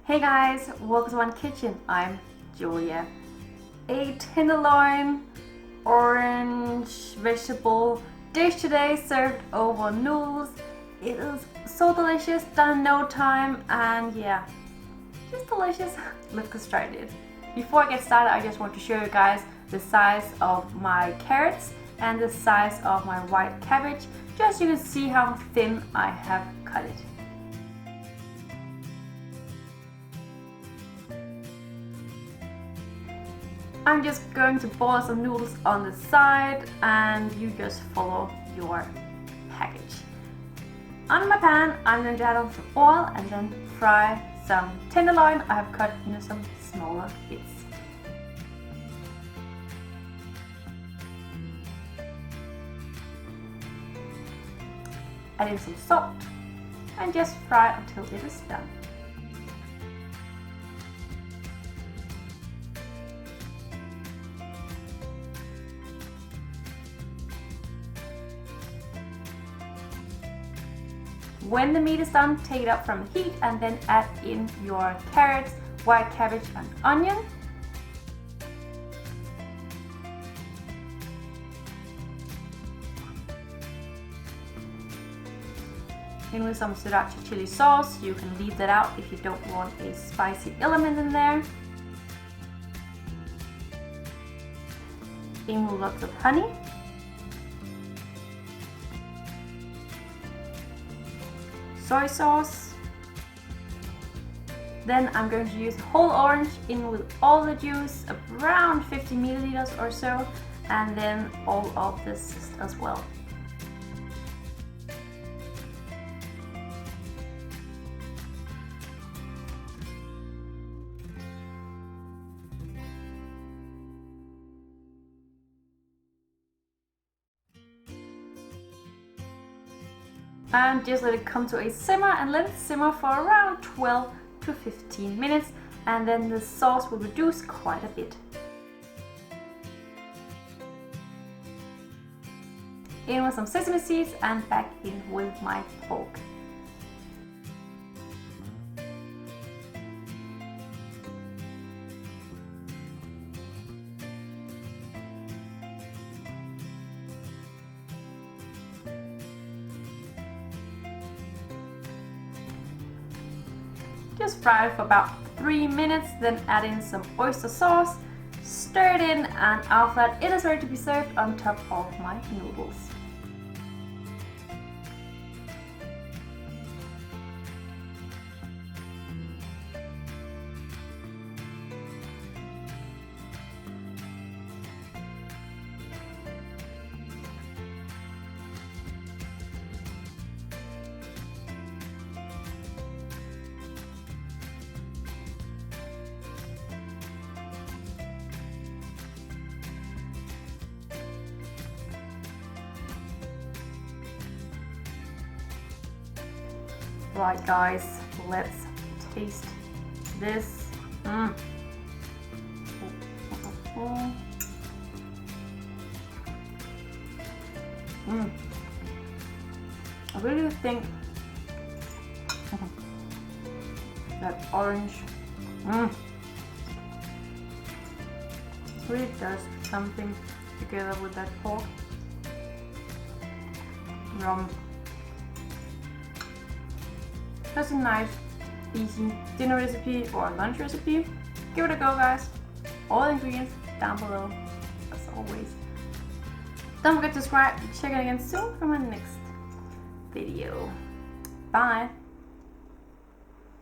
Hey guys, welcome to my kitchen. I'm Julia. A tenderloin orange vegetable dish today served over noodles. It is so delicious, done in no time, and yeah, just delicious. Let's get started. Before I get started, I just want to show you guys the size of my carrots and the size of my white cabbage, just so you can see how thin I have cut it. I'm just going to boil some noodles on the side and you just follow your package. On my pan, I'm going to add on some oil and then fry some tenderloin I have cut into some smaller bits. Add in some salt and just fry until it is done. When the meat is done, take it up from the heat and then add in your carrots, white cabbage and onion. In with some sriracha chili sauce. You can leave that out if you don't want a spicy element in there. In with lots of honey. Soy sauce. Then I'm going to use whole orange in with all the juice, around 50 milliliters or so, and then all of the zest as well. And just let it come to a simmer and let it simmer for around 12 to 15 minutes, and then the sauce will reduce quite a bit. In with some sesame seeds and back in with my pork. Just fry it for about 3 minutes, then add in some oyster sauce, stir it in, and after that it is ready to be served on top of my noodles. Right guys, let's taste this. I really think that orange really does something together with that pork. That's a nice, easy dinner recipe or lunch recipe. Give it a go guys. All the ingredients down below, as always. Don't forget to subscribe. Check it again soon for my next video. Bye!